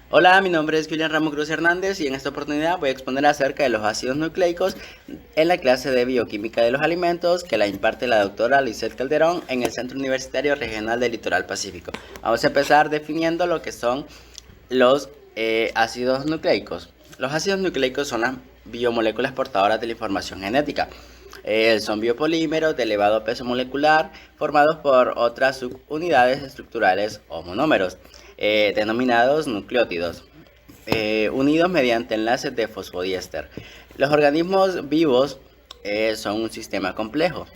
Hola, mi nombre es Julián Ramos Cruz Hernández y en esta oportunidad voy a exponer acerca de los ácidos nucleicos en la clase de Bioquímica de los Alimentos que la imparte la doctora Lisette Calderón en el Centro Universitario Regional del Litoral Pacífico. Vamos a empezar definiendo lo que son los ácidos nucleicos. Los ácidos nucleicos son las biomoléculas portadoras de la información genética. Son biopolímeros de elevado peso molecular formados por otras subunidades estructurales o monómeros, denominados nucleótidos, unidos mediante enlaces de fosfodiéster. Los organismos vivos son un sistema complejo.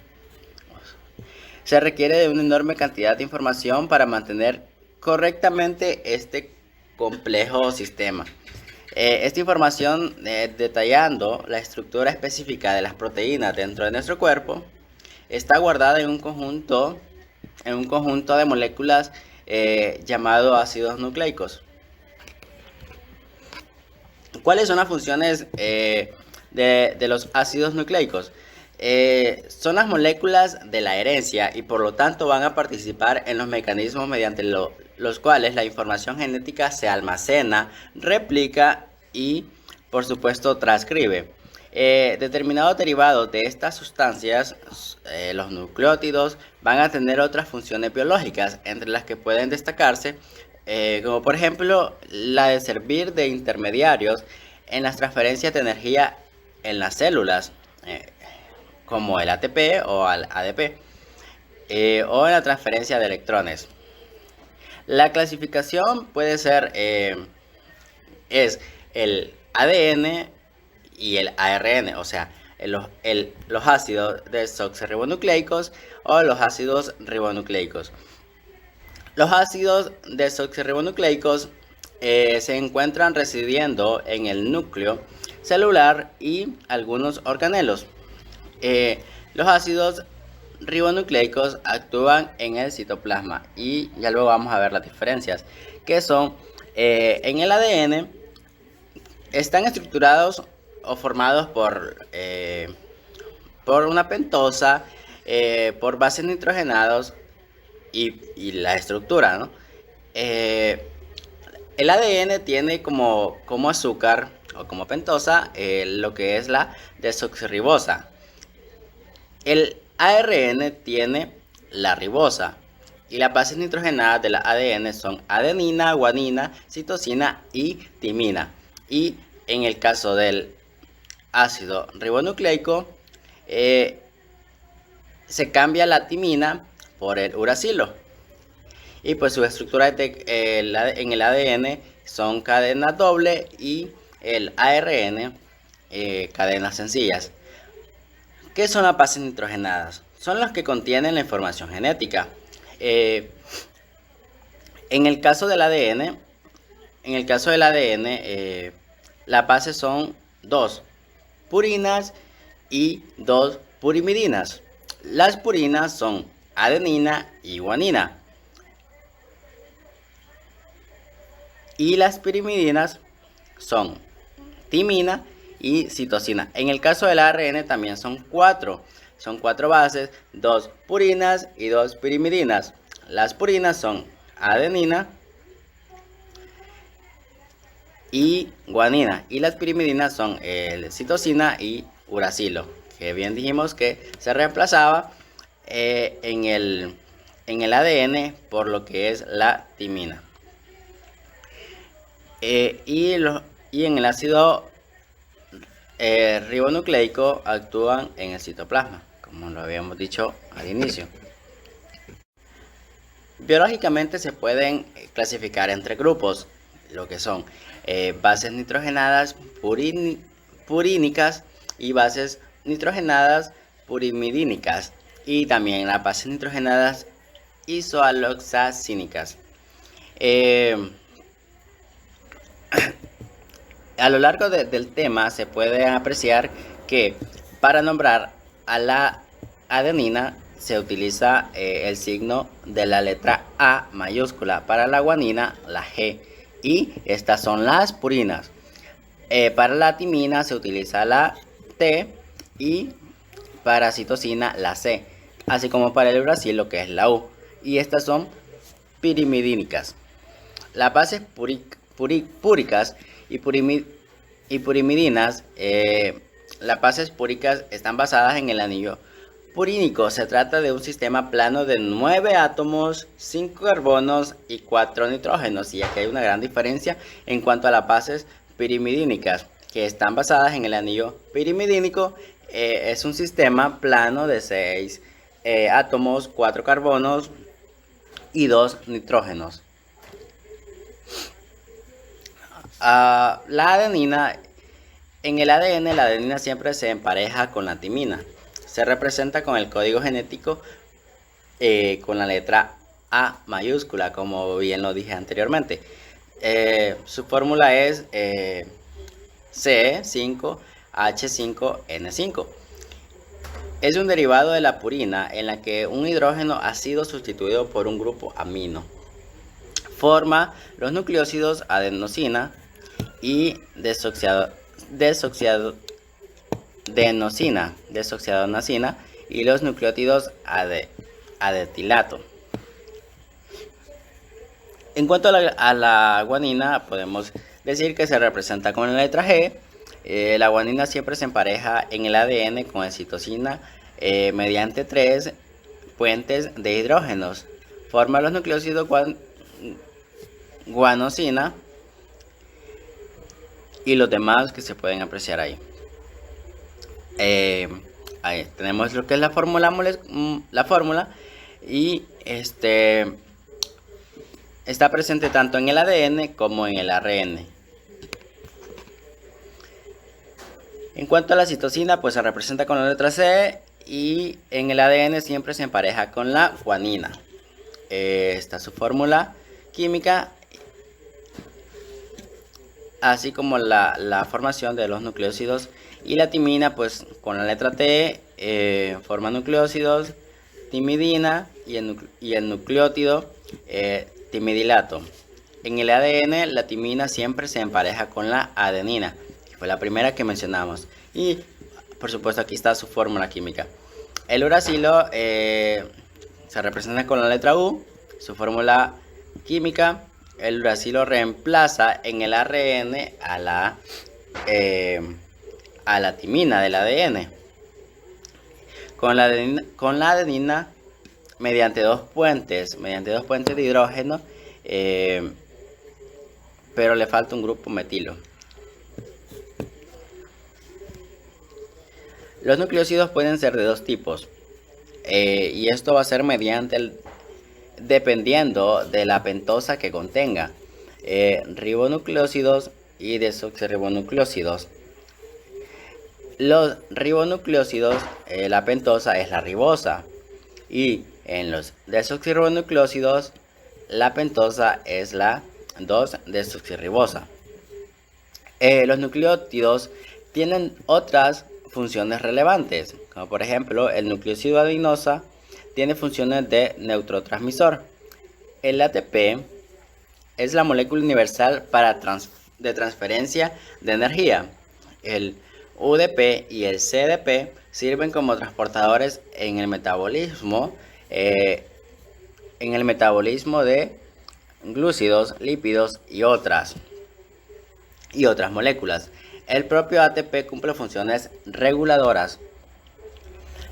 Se requiere de una enorme cantidad de información para mantener correctamente este complejo sistema. Esta información, detallando la estructura específica de las proteínas dentro de nuestro cuerpo, está guardada en un conjunto de moléculas llamado ácidos nucleicos. ¿Cuáles son las funciones de los ácidos nucleicos? Son las moléculas de la herencia y por lo tanto van a participar en los mecanismos mediante los cuales la información genética se almacena, replica y por supuesto transcribe. Determinados derivados de estas sustancias, los nucleótidos, van a tener otras funciones biológicas, entre las que pueden destacarse, como por ejemplo la de servir de intermediarios en las transferencias de energía en las células, como el ATP o el ADP, o en la transferencia de electrones. La clasificación puede ser, es el ADN y el ARN, o sea, los ácidos desoxirribonucleicos o los ácidos ribonucleicos. Los ácidos desoxirribonucleicos se encuentran residiendo en el núcleo celular y algunos organelos. Los ácidos ribonucleicos actúan en el citoplasma y ya luego vamos a ver las diferencias, que son en el ADN están estructurados o formados por una pentosa, por bases nitrogenados y la estructura, ¿no? El ADN tiene como azúcar o como pentosa lo que es la desoxirribosa. El ARN tiene la ribosa y las bases nitrogenadas de la ADN son adenina, guanina, citosina y timina. Y en el caso del ácido ribonucleico, se cambia la timina por el uracilo. Y pues su estructura en el ADN son cadenas doble y el ARN cadenas sencillas. ¿Qué son las bases nitrogenadas? Son las que contienen la información genética. En el caso del ADN, las bases son 2 purinas y 2 purimidinas. Las purinas son adenina y guanina. Y las pirimidinas son timina y citosina. En el caso del ARN también son 4 bases, 2 purinas y 2 pirimidinas. Las purinas son adenina y guanina y las pirimidinas son citosina y uracilo, que bien dijimos que se reemplazaba en el ADN por lo que es la timina. Y en el ácido ribonucleico actúan en el citoplasma, como lo habíamos dicho al inicio. Biológicamente se pueden clasificar entre grupos, lo que son bases nitrogenadas purínicas y bases nitrogenadas purimidínicas, y también las bases nitrogenadas isoaloxacínicas. A lo largo del tema se puede apreciar que para nombrar a la adenina se utiliza el signo de la letra A mayúscula, para la guanina la G, y estas son las purinas. Para la timina se utiliza la T y para citosina la C, así como para el uracilo, que es la U, y estas son pirimidínicas. Las bases púricas y, y purimidinas. Las bases púricas están basadas en el anillo purínico. Se trata de un sistema plano de 9 átomos, 5 carbonos y 4 nitrógenos. Y aquí hay una gran diferencia en cuanto a las bases pirimidínicas, que están basadas en el anillo pirimidínico. Es un sistema plano de 6 átomos, 4 carbonos y 2 nitrógenos. La adenina. En el ADN, la adenina siempre se empareja con la timina. Se representa con el código genético con la letra A mayúscula, como bien lo dije anteriormente. Su fórmula es C5H5N5. Es un derivado de la purina en la que un hidrógeno ha sido sustituido por un grupo amino. Forma los nucleósidos adenosina y desoxiadenosina y los nucleótidos adetilato. En cuanto a la guanina, podemos decir que se representa con la letra G. La guanina siempre se empareja en el ADN con la citosina mediante 3 puentes de hidrógenos. Forma los nucleósidos guanosina y los demás que se pueden apreciar ahí. Ahí tenemos lo que es la fórmula y está presente tanto en el ADN como en el ARN. En cuanto a la citosina, pues se representa con la letra C y en el ADN siempre se empareja con la guanina. Está su fórmula química, así como la formación de los nucleósidos. Y la timina, pues con la letra T, forma nucleósidos, timidina y el nucleótido timidilato. En el ADN, la timina siempre se empareja con la adenina, que fue la primera que mencionamos. Y por supuesto aquí está su fórmula química. El uracilo se representa con la letra U, su fórmula química. El uracilo reemplaza en el ARN a la timina del ADN. Con la adenina mediante dos puentes de hidrógeno, pero le falta un grupo metilo. Los nucleósidos pueden ser de dos tipos, y esto va a ser dependiendo de la pentosa que contenga, ribonucleósidos y desoxirribonucleósidos. Los ribonucleósidos, la pentosa es la ribosa, y en los desoxirribonucleósidos la pentosa es la 2-desoxirribosa. Los nucleótidos tienen otras funciones relevantes, como por ejemplo el nucleósido adenosa tiene funciones de neurotransmisor. El ATP es la molécula universal de transferencia de energía. El UDP y el CDP sirven como transportadores en el metabolismo de glúcidos, lípidos y otras moléculas. El propio ATP cumple funciones reguladoras.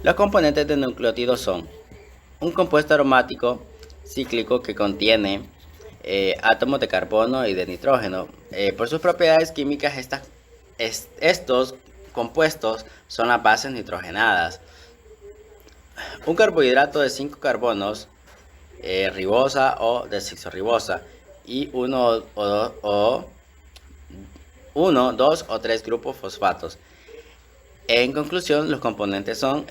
Los componentes de nucleótidos son un compuesto aromático cíclico que contiene átomos de carbono y de nitrógeno. Por sus propiedades químicas, estos compuestos son las bases nitrogenadas. Un carbohidrato de 5 carbonos, ribosa o desoxirribosa, y uno, dos o tres grupos fosfatos. En conclusión, los componentes son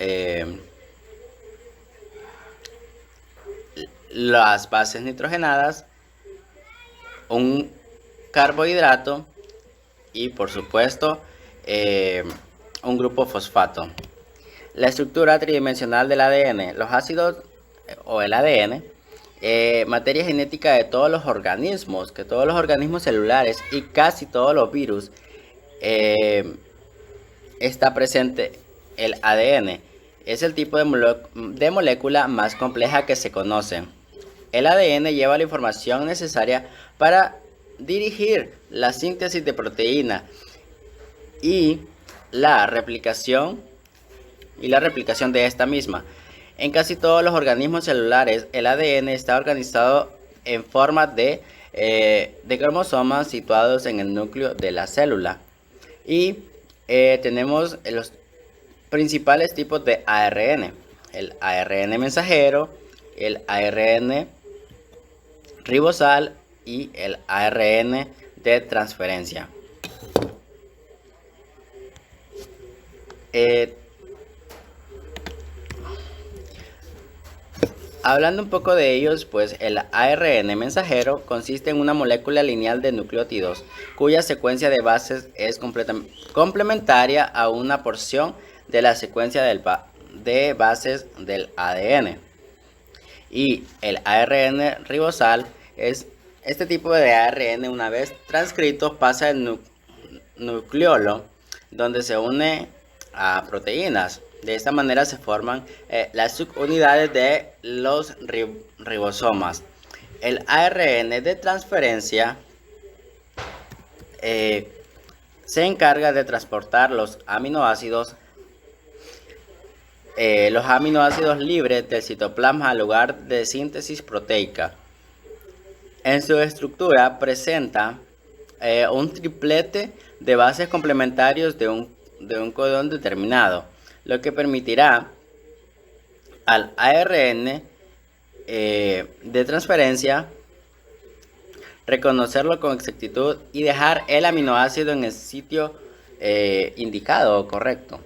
las bases nitrogenadas, un carbohidrato y por supuesto un grupo fosfato. La estructura tridimensional del ADN, los ácidos o el ADN, materia genética de todos los organismos, celulares y casi todos los virus, está presente el ADN. Es el tipo de molécula más compleja que se conoce. El ADN lleva la información necesaria para dirigir la síntesis de proteína y la replicación de esta misma. En casi todos los organismos celulares, el ADN está organizado en forma de cromosomas situados en el núcleo de la célula. Y tenemos los principales tipos de ARN: el ARN mensajero, el ARN ribosal y el ARN de transferencia. Hablando un poco de ellos, pues el ARN mensajero consiste en una molécula lineal de nucleótidos cuya secuencia de bases es complementaria a una porción de la secuencia de bases del ADN. Y el ARN ribosal es este tipo de ARN, una vez transcrito, pasa el nucleolo, donde se une a proteínas. De esta manera se forman las subunidades de los ribosomas. El ARN de transferencia se encarga de transportar los aminoácidos libres del citoplasma al lugar de síntesis proteica. En su estructura presenta un triplete de bases complementarios de un codón determinado, lo que permitirá al ARN de transferencia reconocerlo con exactitud y dejar el aminoácido en el sitio indicado o correcto.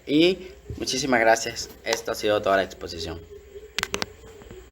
Y muchísimas gracias. Esto ha sido toda la exposición.